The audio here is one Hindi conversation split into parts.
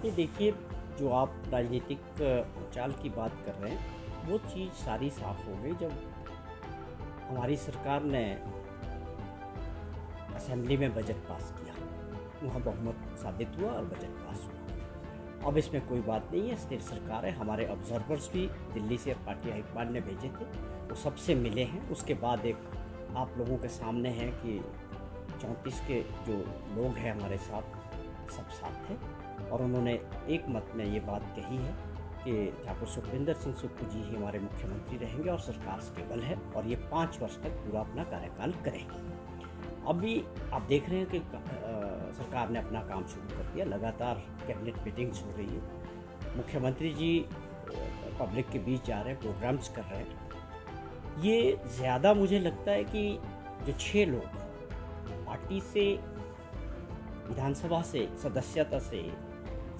ये देखिए, जो आप राजनीतिक भूचाल की बात कर रहे हैं, वो चीज़ सारी साफ़ हो गई जब हमारी सरकार ने असेंबली में बजट पास किया। वहाँ बहुमत साबित हुआ और बजट पास हुआ। अब इसमें कोई बात नहीं है, स्थिर सरकार है। हमारे ऑब्जर्वर्स भी दिल्ली से पार्टी हाईकमान ने भेजे थे, वो सबसे मिले हैं। उसके बाद एक आप लोगों के सामने है कि 34 के जो लोग हैं हमारे साथ, सब साथ हैं और उन्होंने एक मत में ये बात कही है कि ठाकुर सुखविंदर सिंह सुक्खू जी ही हमारे मुख्यमंत्री रहेंगे और सरकार स्टेबल है और ये 5 वर्ष तक पूरा अपना कार्यकाल करेंगे। अभी आप देख रहे हैं कि सरकार ने अपना काम शुरू कर दिया, लगातार कैबिनेट मीटिंग्स हो रही है, मुख्यमंत्री जी पब्लिक के बीच जा रहे हैं, प्रोग्राम्स कर रहे हैं। ये ज़्यादा मुझे लगता है कि जो 6 लोग पार्टी से, विधानसभा से, सदस्यता से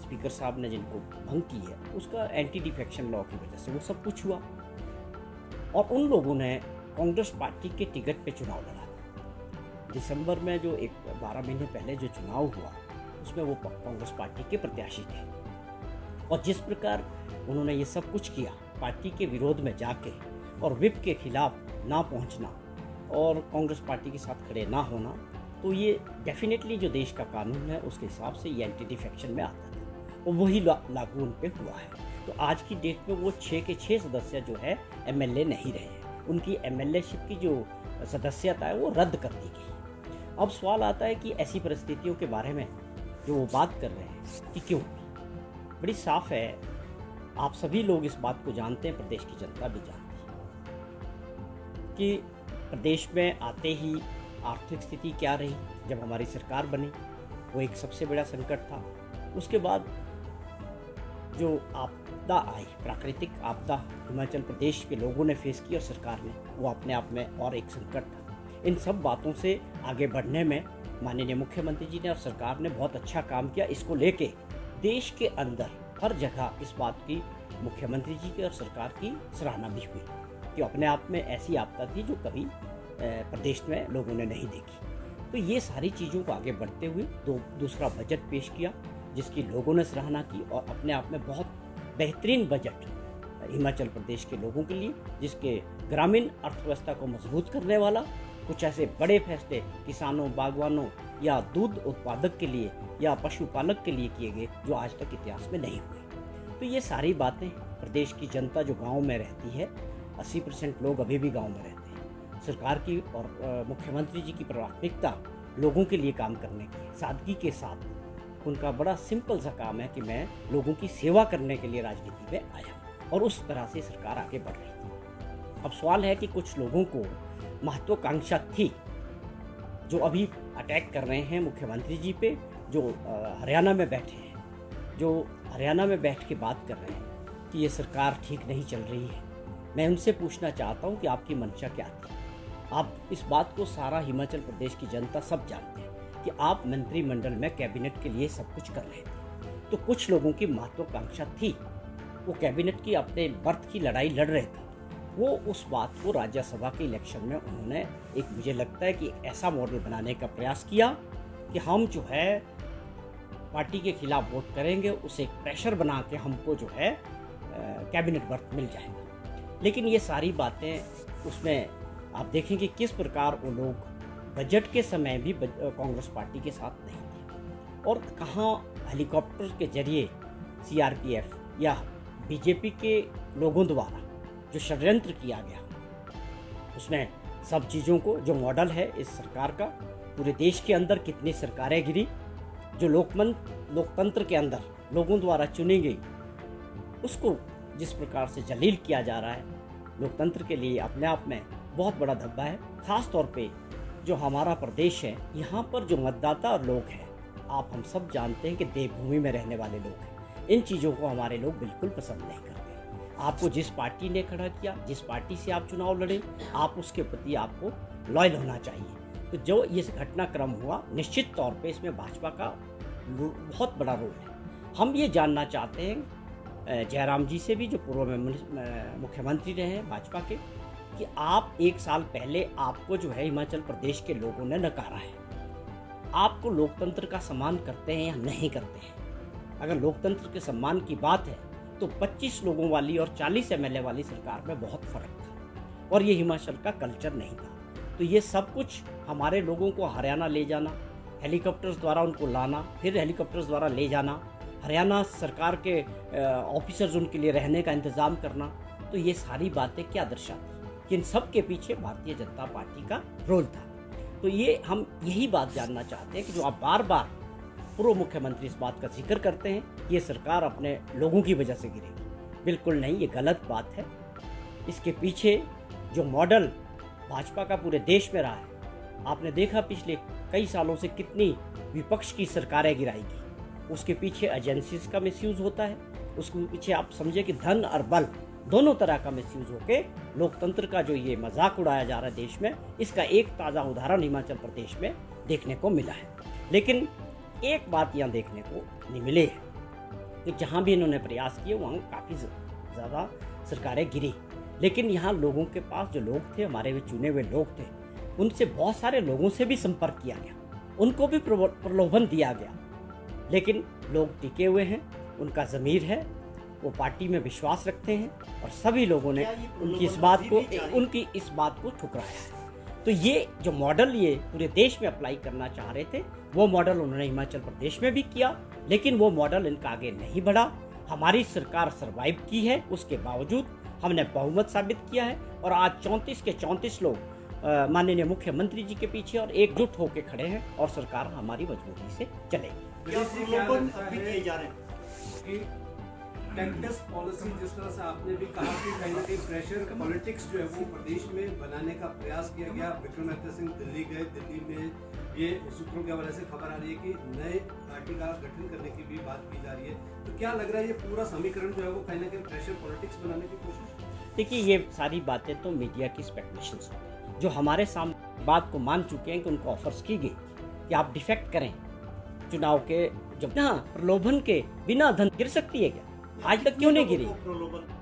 स्पीकर साहब ने जिनको भंग की है, उसका एंटी डिफेक्शन लॉ की वजह से वो सब कुछ हुआ और उन लोगों ने कांग्रेस पार्टी के टिकट पे चुनाव लड़ा था। दिसंबर में जो 12 महीने पहले जो चुनाव हुआ, उसमें वो कांग्रेस पार्टी के प्रत्याशी थे और जिस प्रकार उन्होंने ये सब कुछ किया, पार्टी के विरोध में जाके और विप के खिलाफ ना पहुंचना और कांग्रेस पार्टी के साथ खड़े ना होना, तो ये डेफिनेटली जो देश का कानून है उसके हिसाब से ये एंटी डिफेक्शन में आता था और वही लागू उन पे हुआ है। तो आज की डेट में वो 6 के 6 सदस्य जो है एमएलए नहीं रहे हैं, उनकी एमएलएशिप की जो सदस्यता है वो रद्द कर दी गई। अब सवाल आता है कि ऐसी परिस्थितियों के बारे में जो वो बात कर रहे हैं कि क्यों, बड़ी साफ है, आप सभी लोग इस बात को जानते हैं, प्रदेश की जनता भी जानती है कि प्रदेश में आते ही आर्थिक स्थिति क्या रही। जब हमारी सरकार बनी वो एक सबसे बड़ा संकट था। उसके बाद जो आपदा आई, प्राकृतिक आपदा हिमाचल प्रदेश के लोगों ने फेस की और सरकार ने, वो अपने आप में और एक संकट था। इन सब बातों से आगे बढ़ने में माननीय मुख्यमंत्री जी ने और सरकार ने बहुत अच्छा काम किया। इसको लेके देश के अंदर हर जगह इस बात की मुख्यमंत्री जी की और सरकार की सराहना भी हुई कि अपने आप में ऐसी आपदा थी जो कभी प्रदेश में लोगों ने नहीं देखी। तो ये सारी चीज़ों को आगे बढ़ते हुए दूसरा बजट पेश किया जिसकी लोगों ने सराहना की और अपने आप में बहुत बेहतरीन बजट हिमाचल प्रदेश के लोगों के लिए, जिसके ग्रामीण अर्थव्यवस्था को मजबूत करने वाला कुछ ऐसे बड़े फैसले किसानों, बागवानों या दूध उत्पादक के लिए या पशुपालक के लिए किए गए जो आज तक इतिहास में नहीं हुए। तो ये सारी बातें प्रदेश की जनता जो गाँव में रहती है, 80% लोग अभी भी गाँव में रहते हैं। सरकार की और मुख्यमंत्री जी की प्राथमिकता लोगों के लिए काम करने की, सादगी के साथ उनका बड़ा सिंपल सा काम है कि मैं लोगों की सेवा करने के लिए राजनीति में आया और उस तरह से सरकार आगे बढ़ रही थी। अब सवाल है कि कुछ लोगों को महत्वाकांक्षा थी जो अभी अटैक कर रहे हैं मुख्यमंत्री जी पे, जो हरियाणा में बैठे हैं, जो हरियाणा में बैठ के बात कर रहे हैं कि ये सरकार ठीक नहीं चल रही है। मैं उनसे पूछना चाहता हूँ कि आपकी मंशा क्या थी। आप इस बात को सारा हिमाचल प्रदेश की जनता सब जानते हैं कि आप मंत्रिमंडल में कैबिनेट के लिए सब कुछ कर रहे थे। तो कुछ लोगों की महत्वाकांक्षा थी, वो कैबिनेट की अपने बर्थ की लड़ाई लड़ रहे थे। वो उस बात को राज्यसभा के इलेक्शन में उन्होंने एक, मुझे लगता है कि एक ऐसा मॉडल बनाने का प्रयास किया कि हम जो है पार्टी के खिलाफ वोट करेंगे, उसे एक प्रेशर बना के हमको जो है कैबिनेट बर्थ मिल जाएगा। लेकिन ये सारी बातें उसमें आप देखें कि किस प्रकार वो लोग बजट के समय भी कांग्रेस पार्टी के साथ नहीं थे और कहाँ हेलीकॉप्टर के जरिए सीआरपीएफ या बीजेपी के लोगों द्वारा जो षड्यंत्र किया गया, उसमें सब चीज़ों को, जो मॉडल है इस सरकार का, पूरे देश के अंदर कितनी सरकारें गिरी, जो लोकतंत्र के अंदर लोगों द्वारा चुनी गई, उसको जिस प्रकार से जलील किया जा रहा है, लोकतंत्र के लिए अपने आप में बहुत बड़ा धब्बा है। ख़ास तौर पे जो हमारा प्रदेश है, यहाँ पर जो मतदाता और लोग हैं, आप हम सब जानते हैं कि देवभूमि में रहने वाले लोग हैं। इन चीज़ों को हमारे लोग बिल्कुल पसंद नहीं करते। आपको जिस पार्टी ने खड़ा किया, जिस पार्टी से आप चुनाव लड़े, आप उसके प्रति आपको लॉयल होना चाहिए। तो जो ये घटनाक्रम हुआ, निश्चित तौर पे इसमें भाजपा का बहुत बड़ा रोल है। हम ये जानना चाहते हैं जयराम जी से भी, जो पूर्व में मुख्यमंत्री रहे हैं भाजपा के, कि आप 1 साल पहले आपको जो है हिमाचल प्रदेश के लोगों ने नकारा है। आपको लोकतंत्र का सम्मान करते हैं या नहीं करते हैं? अगर लोकतंत्र के सम्मान की बात है तो 25 लोगों वाली और 40 एमएलए वाली सरकार में बहुत फर्क था और ये हिमाचल का कल्चर नहीं था। तो ये सब कुछ हमारे लोगों को हरियाणा ले जाना, हेलीकॉप्टर्स द्वारा उनको लाना, फिर हेलीकॉप्टर्स द्वारा ले जाना, हरियाणा सरकार के ऑफिसर्स उनके लिए रहने का इंतज़ाम करना, तो ये सारी बातें क्या दर्शाती कि इन सब के पीछे भारतीय जनता पार्टी का रोल था। तो ये हम यही बात जानना चाहते हैं कि जो आप बार बार पूर्व मुख्यमंत्री इस बात का जिक्र करते हैं कि ये सरकार अपने लोगों की वजह से गिरेगी, बिल्कुल नहीं, ये गलत बात है। इसके पीछे जो मॉडल भाजपा का पूरे देश में रहा है, आपने देखा पिछले कई सालों से कितनी विपक्ष की सरकारें गिराई गई, उसके पीछे एजेंसीज का मिसयूज होता है, उसके पीछे आप समझे कि धन और बल दोनों तरह का मिसयूज होके लोकतंत्र का जो ये मजाक उड़ाया जा रहा है देश में, इसका एक ताज़ा उदाहरण हिमाचल प्रदेश में देखने को मिला है। लेकिन एक बात यहाँ देखने को नहीं मिली है कि जहाँ भी इन्होंने प्रयास किए वहाँ काफ़ी ज़्यादा सरकारें गिरी, लेकिन यहाँ लोगों के पास जो लोग थे, हमारे वे चुने हुए लोग थे, उनसे बहुत सारे लोगों से भी संपर्क किया गया, उनको भी प्रलोभन दिया गया, लेकिन लोग टिके हुए हैं, उनका ज़मीर है, वो पार्टी में विश्वास रखते हैं और सभी लोगों ने उनकी इस बात को ठुकराया है। तो ये जो मॉडल ये पूरे देश में अप्लाई करना चाह रहे थे, वो मॉडल उन्होंने हिमाचल प्रदेश में भी किया, लेकिन वो मॉडल इनका आगे नहीं बढ़ा। हमारी सरकार सरवाइव की है, उसके बावजूद हमने बहुमत साबित किया है और आज 34 के 34 लोग माननीय मुख्यमंत्री जी के पीछे और एकजुट होकर खड़े हैं और सरकार हमारी मजबूती से चलेगी। टैक्स पॉलिसी जिस तरह से आपने भी कहा कि कहीं ना कहीं प्रेशर पॉलिटिक्स जो है वो प्रदेश में बनाने का प्रयास किया गया। विक्रमादित्य सिंह दिल्ली गए, दिल्ली में ये सूत्रों के हवाले से खबर आ रही है कि नए पार्टी का गठन करने की भी बात की जा रही है। तो क्या लग रहा है ये पूरा समीकरण जो है वो कहीं ना कहीं प्रेशर पॉलिटिक्स बनाने की कोशिश? देखिए, ये सारी बातें तो मीडिया की स्पेकुलेशंस हैं, जो हमारे सामने बात को मान चुके हैं कि उनको ऑफर्स की गई कि आप डिफेक्ट करें चुनाव के, जब प्रलोभन के बिना धन गिर सकती है क्या? आज तक क्यों नहीं गिरी?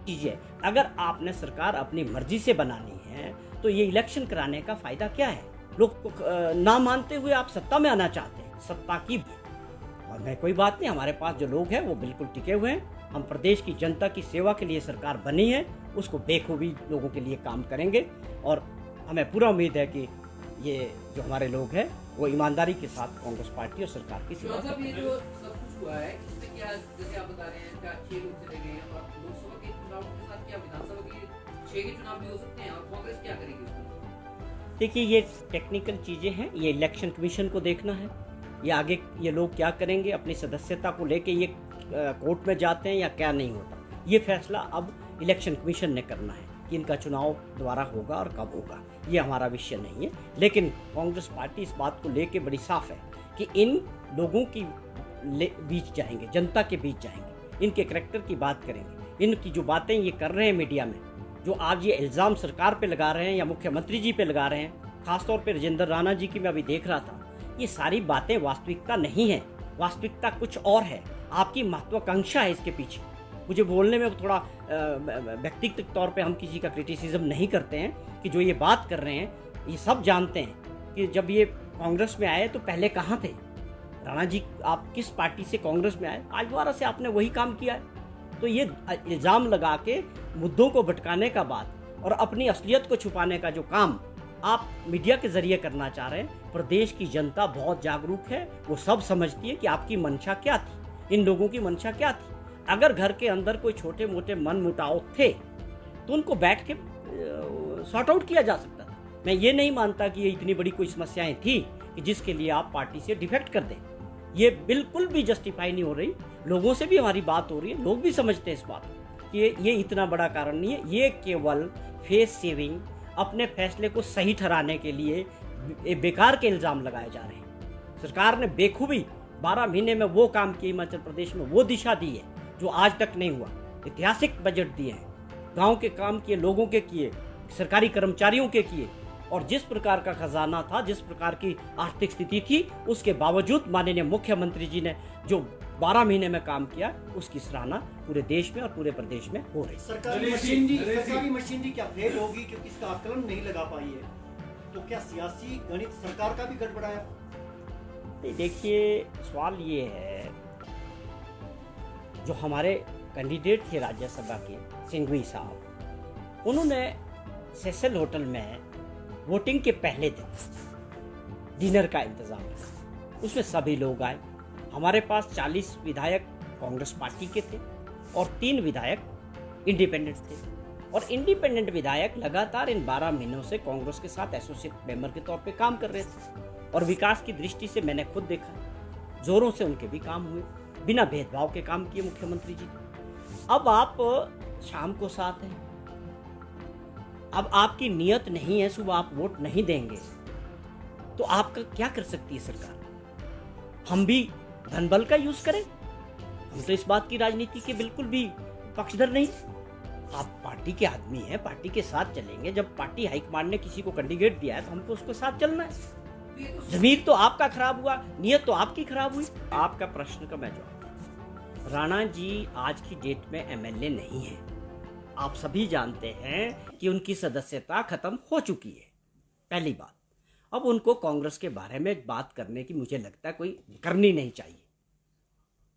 कीजिए, अगर आपने सरकार अपनी मर्जी से बनानी है तो ये इलेक्शन कराने का फायदा क्या है? लोग ना मानते हुए आप सत्ता में आना चाहते हैं, सत्ता की और मैं कोई बात नहीं, हमारे पास जो लोग हैं वो बिल्कुल टिके हुए हैं। हम प्रदेश की जनता की सेवा के लिए सरकार बनी है, उसको बेखूबी लोगों के लिए काम करेंगे और हमें पूरा उम्मीद है कि ये जो हमारे लोग हैं वो ईमानदारी के साथ कांग्रेस पार्टी और सरकार की सेवा मतलब ये जो सब कुछ हुआ है इसमें क्या, जैसे आप बता रहे हैं क्या 6 लोग चले गए और लोकसभा के चुनाव के साथ क्या विधानसभा के 6 के चुनाव भी हो सकते हैं और कांग्रेस क्या करेगी इसमें? देखिए, ये टेक्निकल चीज़ें हैं, ये इलेक्शन कमीशन को देखना है, ये आगे ये लोग क्या करेंगे, अपनी सदस्यता को लेके ये कोर्ट में जाते हैं या क्या नहीं होता, ये फैसला अब इलेक्शन कमीशन ने करना है कि इनका चुनाव दोबारा होगा और कब होगा, ये हमारा विषय नहीं है। लेकिन कांग्रेस पार्टी इस बात को लेके बड़ी साफ है कि इन लोगों की बीच जाएंगे, जनता के बीच जाएंगे, इनके करैक्टर की बात करेंगे, इनकी जो बातें ये कर रहे हैं मीडिया में, जो आज ये इल्ज़ाम सरकार पे लगा रहे हैं या मुख्यमंत्री जी पे लगा रहे हैं, खासतौर पे राजेंद्र राणा जी की मैं अभी देख रहा था, ये सारी बातें वास्तविकता नहीं है, वास्तविकता कुछ और है, आपकी महत्वाकांक्षा है इसके पीछे। मुझे बोलने में थोड़ा व्यक्तिगत तौर पे हम किसी का क्रिटिसिज्म नहीं करते हैं कि जो ये बात कर रहे हैं, ये सब जानते हैं कि जब ये कांग्रेस में आए तो पहले कहाँ थे राणा जी, आप किस पार्टी से कांग्रेस में आए, आज दोबारा से आपने वही काम किया है। तो ये इल्ज़ाम लगा के मुद्दों को भटकाने का बात और अपनी असलियत को छुपाने का जो काम आप मीडिया के जरिए करना चाह रहे हैं, प्रदेश की जनता बहुत जागरूक है, वो सब समझती है कि आपकी मंशा क्या थी, इन लोगों की मंशा क्या थी। अगर घर के अंदर कोई छोटे मोटे मन मुटाव थे तो उनको बैठ के सॉर्ट आउट किया जा सकता था। मैं ये नहीं मानता कि ये इतनी बड़ी कोई समस्याएं थी कि जिसके लिए आप पार्टी से डिफेक्ट कर दें, ये बिल्कुल भी जस्टिफाई नहीं हो रही। लोगों से भी हमारी बात हो रही है, लोग भी समझते हैं इस बात कि ये इतना बड़ा कारण नहीं है, ये केवल फेस सेविंग, अपने फैसले को सही ठहराने के लिए बेकार के इल्ज़ाम लगाए जा रहे हैं। सरकार ने बेखूबी 12 महीने में वो काम किए, हिमाचल प्रदेश में वो दिशा दी है जो आज तक नहीं हुआ। ऐतिहासिक बजट दिए हैं, गांव के काम किए, लोगों के किए, सरकारी कर्मचारियों के किए, और जिस प्रकार का खजाना था, जिस प्रकार की आर्थिक स्थिति थी, उसके बावजूद माननीय मुख्यमंत्री जी ने जो 12 महीने में काम किया, उसकी सराहना पूरे देश में और पूरे प्रदेश में हो रही। सरकारी मशीनरी क्या फेल होगी क्योंकि इसका आकलन नहीं लगा पाई है, तो क्या सियासी गणित सरकार का भी गड़बड़ाया? देखिए, सवाल ये है जो हमारे कैंडिडेट थे राज्यसभा के सिंघवी साहब, उन्होंने सेसल होटल में वोटिंग के पहले दिन डिनर का इंतज़ाम किया। उसमें सभी लोग आए। हमारे पास 40 विधायक कांग्रेस पार्टी के थे और 3 विधायक इंडिपेंडेंट थे। और इंडिपेंडेंट विधायक लगातार इन 12 महीनों से कांग्रेस के साथ एसोसिएट मेंबर के तौर पे काम कर रहे थे। और विकास की दृष्टि से मैंने खुद देखा, जोरों से उनके भी काम हुए, बिना भेदभाव के काम किए मुख्यमंत्री जी। अब आप शाम को साथ हैं, अब आपकी नियत नहीं है, सुबह आप वोट नहीं देंगे तो आपका क्या कर सकती है सरकार? हम भी धनबल का यूज करें? हम तो इस बात की राजनीति के बिल्कुल भी पक्षधर नहीं। आप पार्टी के आदमी हैं, पार्टी के साथ चलेंगे। जब पार्टी हाईकमांड ने किसी को कैंडिडेट दिया है तो हमको उसके साथ चलना है। जमीर तो आपका खराब हुआ, नियत तो आपकी खराब हुई। आपका प्रश्न का मैं जवाब, राणा जी आज की डेट में एमएलए नहीं है। आप सभी जानते हैं कि उनकी सदस्यता खत्म हो चुकी है, पहली बात। अब उनको कांग्रेस के बारे में बात करने की मुझे लगता है कोई करनी नहीं चाहिए।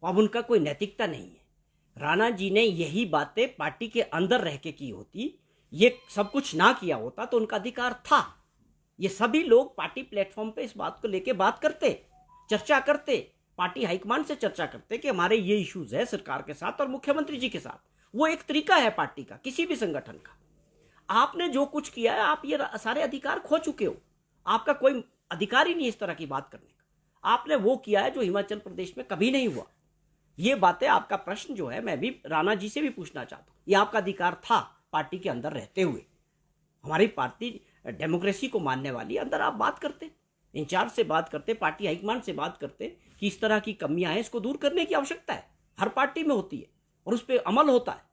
अब उनका कोई नैतिकता नहीं है। राणा जी ने यही बातें पार्टी के अंदर रह के की होती, ये सब कुछ ना किया होता तो उनका अधिकार था। ये सभी लोग पार्टी प्लेटफॉर्म पे इस बात को लेके बात करते, चर्चा करते, पार्टी हाईकमान से चर्चा करते कि हमारे ये इश्यूज है सरकार के साथ और मुख्यमंत्री जी के साथ। वो एक तरीका है पार्टी का, किसी भी संगठन का। आपने जो कुछ किया है, आप ये सारे अधिकार खो चुके हो। आपका कोई अधिकार ही नहीं इस तरह की बात करने का। आपने वो किया है जो हिमाचल प्रदेश में कभी नहीं हुआ। ये बातें, आपका प्रश्न जो है, मैं भी राणा जी से भी पूछना चाहता हूँ। ये आपका अधिकार था पार्टी के अंदर रहते हुए। हमारी पार्टी डेमोक्रेसी को मानने वाली, अंदर आप बात करते, इंचार्ज से बात करते, पार्टी हाईकमान से बात करते कि इस तरह की कमियां हैं, इसको दूर करने की आवश्यकता है। हर पार्टी में होती है और उस पर अमल होता है।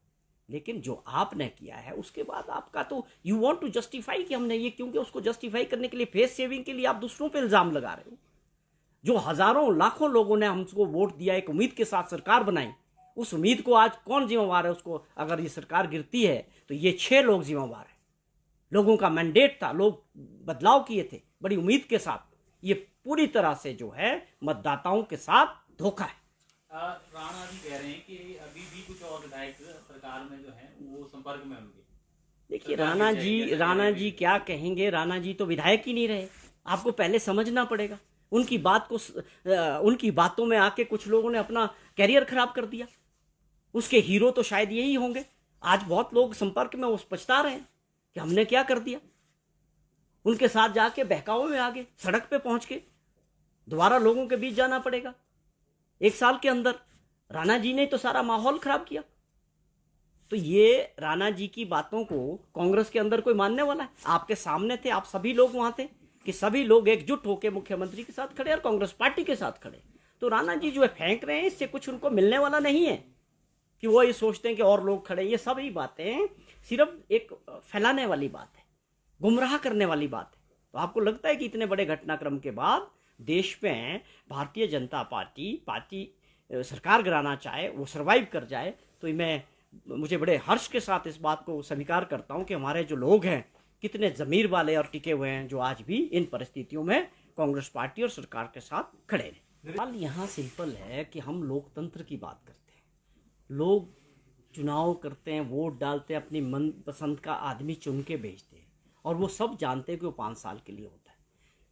लेकिन जो आपने किया है उसके बाद आपका तो यू वांट टू जस्टिफाई कि हमने ये, क्योंकि उसको जस्टिफाई करने के लिए, फेस सेविंग के लिए आप दूसरों पे इल्जाम लगा रहे हो। जो हजारों लाखों लोगों ने हमको वोट दिया, एक उम्मीद के साथ सरकार बनाई, उस उम्मीद को आज कौन जिम्मेवार है? उसको अगर ये सरकार गिरती है तो ये 6 लोग जिम्मेवार हैं। लोगों का मैंडेट था, लोग बदलाव किए थे बड़ी उम्मीद के साथ। ये पूरी तरह से जो है मतदाताओं के साथ धोखा है। राणा जी कह रहे हैं कि अभी भी कुछ और विधायक सरकार में जो है वो संपर्क में होंगे। देखिए राणा जी क्या कहेंगे? राणा जी तो विधायक ही नहीं रहे। आपको पहले समझना पड़ेगा। उनकी बातों में आके कुछ लोगों ने अपना कैरियर खराब कर दिया। उसके हीरो तो शायद यही होंगे। आज बहुत लोग संपर्क में उस पछता रहे हैं कि हमने क्या कर दिया। उनके साथ जाके बहकावे में आगे सड़क पे पहुंच के दोबारा लोगों के बीच जाना पड़ेगा। 1 साल के अंदर राणा जी ने तो सारा माहौल खराब किया। तो ये राणा जी की बातों को कांग्रेस के अंदर कोई मानने वाला है? आपके सामने थे, आप सभी लोग वहां थे कि सभी लोग एकजुट होकर मुख्यमंत्री के साथ खड़े और कांग्रेस पार्टी के साथ खड़े। तो राणा जी जो है फेंक रहे हैं, इससे कुछ उनको मिलने वाला नहीं है कि वो ये सोचते हैं कि और लोग खड़े। ये सभी बातें सिर्फ एक फैलाने वाली बात है, गुमराह करने वाली बात है। तो आपको लगता है कि इतने बड़े घटनाक्रम के बाद देश में भारतीय जनता पार्टी सरकार गिराना चाहे, वो सरवाइव कर जाए? तो मुझे बड़े हर्ष के साथ इस बात को स्वीकार करता हूं कि हमारे जो लोग हैं कितने ज़मीर वाले और टिके हुए हैं, जो आज भी इन परिस्थितियों में कांग्रेस पार्टी और सरकार के साथ खड़े रहे। सवाल यहाँ सिंपल है कि हम लोकतंत्र की बात करते हैं। लोग चुनाव करते हैं, वोट डालते हैं, अपनी मनपसंद का आदमी चुन के भेजते हैं और वो सब जानते हैं कि वो 5 साल के लिए होता है।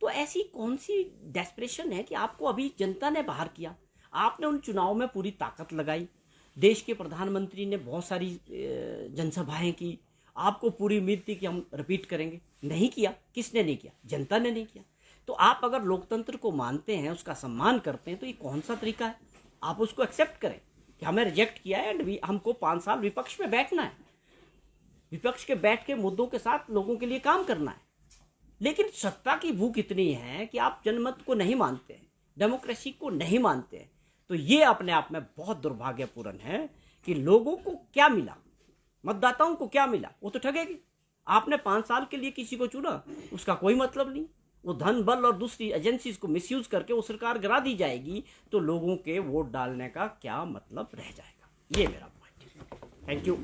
तो ऐसी कौन सी डेस्परेशन है कि आपको अभी जनता ने बाहर किया? आपने उन चुनाव में पूरी ताकत लगाई। देश के प्रधानमंत्री ने बहुत सारी जनसभाएं की। आपको पूरी उम्मीद थी कि हम रिपीट करेंगे। नहीं किया। किसने नहीं किया? जनता ने नहीं किया। तो आप अगर लोकतंत्र को मानते हैं, उसका सम्मान करते हैं, तो ये कौन सा तरीका है? आप उसको एक्सेप्ट करें कि हमें रिजेक्ट किया है एंड हमको 5 साल विपक्ष में बैठना है, विपक्ष के बैठ के मुद्दों के साथ लोगों के लिए काम करना है। लेकिन सत्ता की भूख इतनी है कि आप जनमत को नहीं मानते हैं, डेमोक्रेसी को नहीं मानते हैं। तो ये अपने आप में बहुत दुर्भाग्यपूर्ण है कि लोगों को क्या मिला, मतदाताओं को क्या मिला? वो तो ठगेगी। आपने 5 साल के लिए किसी को चुना, उसका कोई मतलब नहीं। वो धन बल और दूसरी एजेंसीज को मिसयूज करके वो सरकार गिरा दी जाएगी, तो लोगों के वोट डालने का क्या मतलब रह जाएगा? ये मेरा पॉइंट है। Thank you.